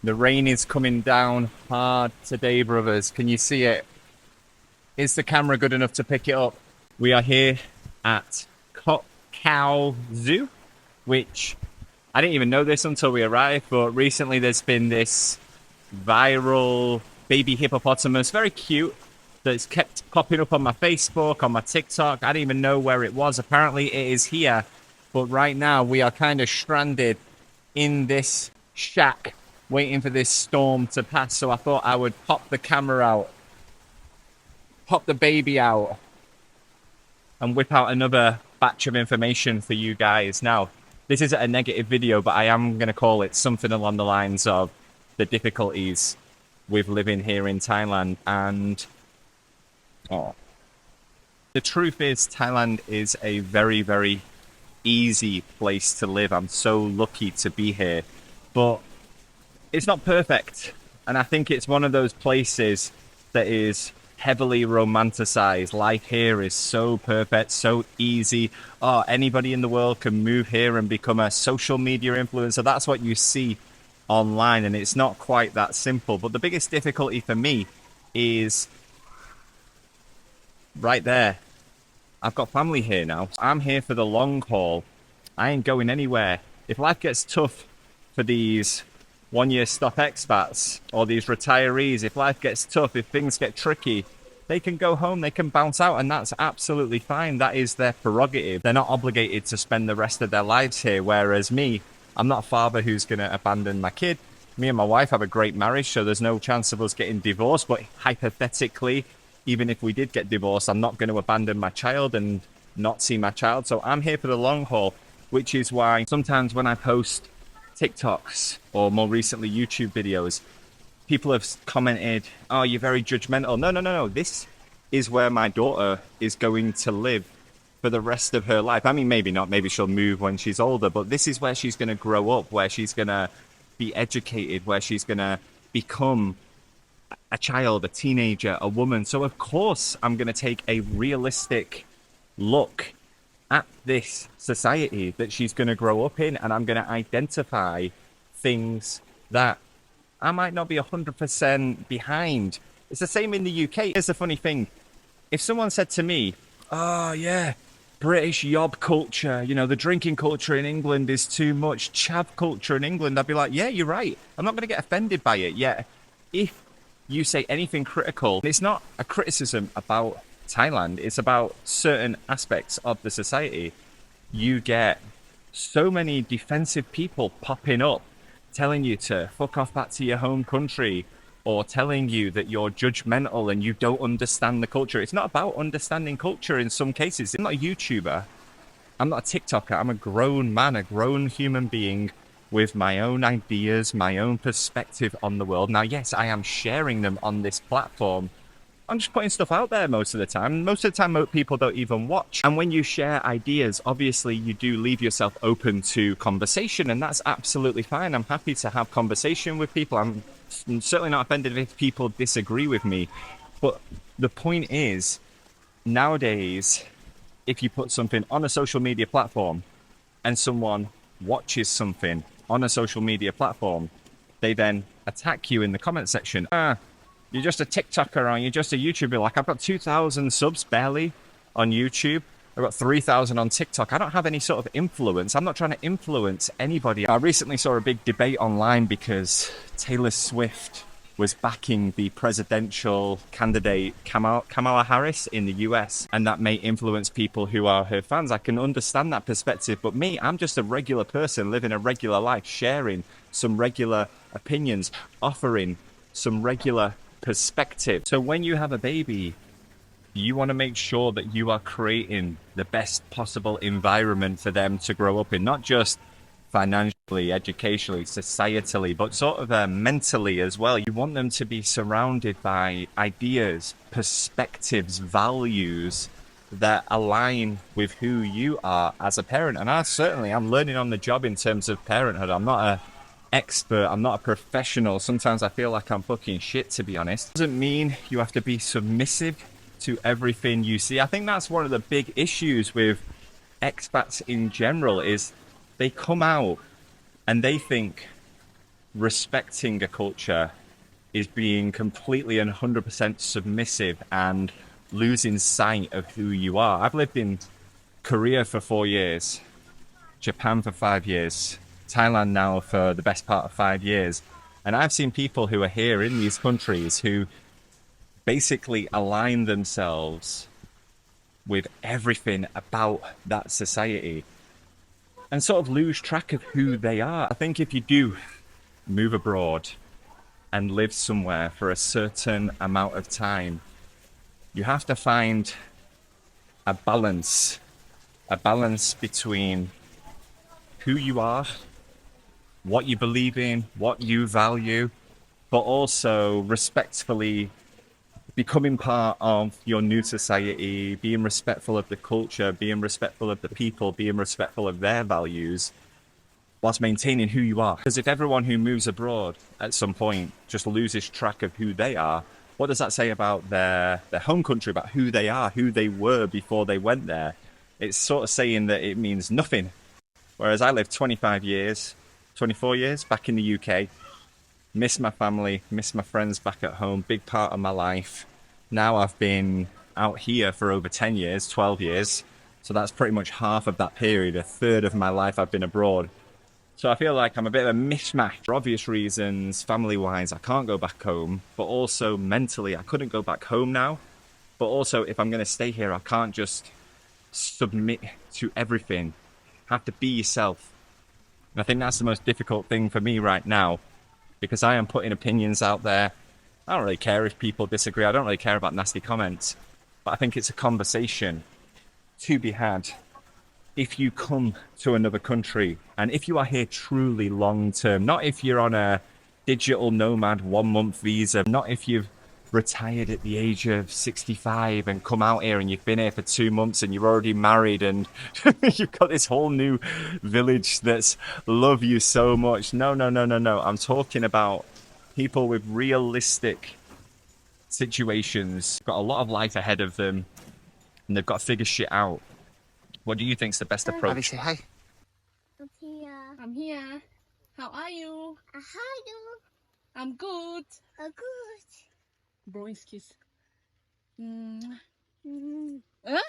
The rain is coming down hard today, brothers. Can you see it? Is the camera good enough to pick it up? We are here at Cow Zoo, which I didn't even know this until we arrived, but recently there's been this viral baby hippopotamus, very cute, that's kept popping up on my Facebook, on my TikTok. I didn't even know where it was. Apparently it is here, but right now we are kind of stranded in this shack waiting for this storm to pass. So I thought I would pop the camera out, pop the baby out, and whip out another batch of information for you guys. Now, this isn't a negative video, but I am going to call it something along the lines of the difficulties with living here in Thailand. And the truth is, Thailand is a very, very easy place to live. I'm so lucky to be here, but it's not perfect. And I think it's one of those places that is heavily romanticized. Life here is so perfect, so easy. Oh, anybody in the world can move here and become a social media influencer. That's what you see online, and it's not quite that simple. But the biggest difficulty for me is right there. I've got family here now. I'm here for the long haul. I ain't going anywhere. If life gets tough for these one-year stop expats or these retirees, if life gets tough, if things get tricky, they can go home, they can bounce out, and that's absolutely fine. That is their prerogative. They're not obligated to spend the rest of their lives here, whereas me, I'm not a father who's going to abandon my kid. Me and my wife have a great marriage, so there's no chance of us getting divorced, but hypothetically, even if we did get divorced, I'm not going to abandon my child and not see my child. So I'm here for the long haul, which is why sometimes when I post TikToks or more recently YouTube videos, people have commented, oh, you're very judgmental. No. This is where my daughter is going to live for the rest of her life. I mean, maybe not. Maybe she'll move when she's older, but this is where she's going to grow up, where she's going to be educated, where she's going to become a child, a teenager, a woman. So of course I'm going to take a realistic look at this society that she's going to grow up in, and I'm going to identify things that I might not be 100% behind. It's the same in the UK. Here's the funny thing. If someone said to me, oh yeah, British yob culture, you know, the drinking culture in England is too much, chav culture in England, I'd be like, yeah, you're right. I'm not going to get offended by it. Yet, if you say anything critical, it's not a criticism about Thailand, it's about certain aspects of the society. You get so many defensive people popping up telling you to fuck off back to your home country, or telling you that you're judgmental and you don't understand the culture. It's not about understanding culture in some cases. I'm not a YouTuber, I'm not a TikToker, I'm a grown man, a grown human being with my own ideas, my own perspective on the world. Now, yes, I am sharing them on this platform. I'm just putting stuff out there most of the time. Most of the time, people don't even watch. And when you share ideas, obviously, you do leave yourself open to conversation, and that's absolutely fine. I'm happy to have conversation with people. I'm certainly not offended if people disagree with me. But the point is, nowadays, if you put something on a social media platform and someone watches something on a social media platform, they then attack you in the comment section. You're just a TikToker, or you're just a YouTuber. Like, I've got 2,000 subs barely on YouTube. I've got 3,000 on TikTok. I don't have any sort of influence. I'm not trying to influence anybody. I recently saw a big debate online because Taylor Swift was backing the presidential candidate Kamala Harris in the US, and that may influence people who are her fans. I can understand that perspective, but me, I'm just a regular person living a regular life, sharing some regular opinions, offering some regular perspective. So when you have a baby, you want to make sure that you are creating the best possible environment for them to grow up in, not just financially, educationally, societally, but sort of mentally as well. You want them to be surrounded by ideas, perspectives, values that align with who you are as a parent. And I'm learning on the job in terms of parenthood. I'm not a expert, I'm not a professional. Sometimes I feel like I'm fucking shit, to be honest. Doesn't mean you have to be submissive to everything you see. I think that's one of the big issues with expats in general, is they come out and they think respecting a culture is being completely and 100% submissive and losing sight of who you are. I've lived in Korea for 4 years, Japan for 5 years, Thailand now for the best part of 5 years. And I've seen people who are here in these countries who basically align themselves with everything about that society and sort of lose track of who they are. I think if you do move abroad and live somewhere for a certain amount of time, you have to find a balance between who you are, what you believe in, what you value, but also respectfully becoming part of your new society, being respectful of the culture, being respectful of the people, being respectful of their values, whilst maintaining who you are. Because if everyone who moves abroad at some point just loses track of who they are, what does that say about their home country, about who they are, who they were before they went there? It's sort of saying that it means nothing. Whereas I lived 25 years, 24 years back in the UK, miss my family, miss my friends back at home, big part of my life. Now I've been out here for over 10 years, 12 years. So that's pretty much half of that period. A third of my life I've been abroad. So I feel like I'm a bit of a mishmash. For obvious reasons, family-wise, I can't go back home. But also mentally, I couldn't go back home now. But also, if I'm going to stay here, I can't just submit to everything. Have to be yourself. And I think that's the most difficult thing for me right now, because I am putting opinions out there. I don't really care if people disagree. I don't really care about nasty comments. But I think it's a conversation to be had if you come to another country and if you are here truly long term, not if you're on a digital nomad 1 month visa, not if you've retired at the age of 65 and come out here and you've been here for 2 months and you're already married and you've got this whole new village that's love you so much. No. I'm talking about people with realistic situations, got a lot of life ahead of them, and they've got to figure shit out. What do you think's the best approach? Say hi. I'm here. I'm here. How are you? Hi, you. I'm good. Good. Blowing kiss. Mm. Huh?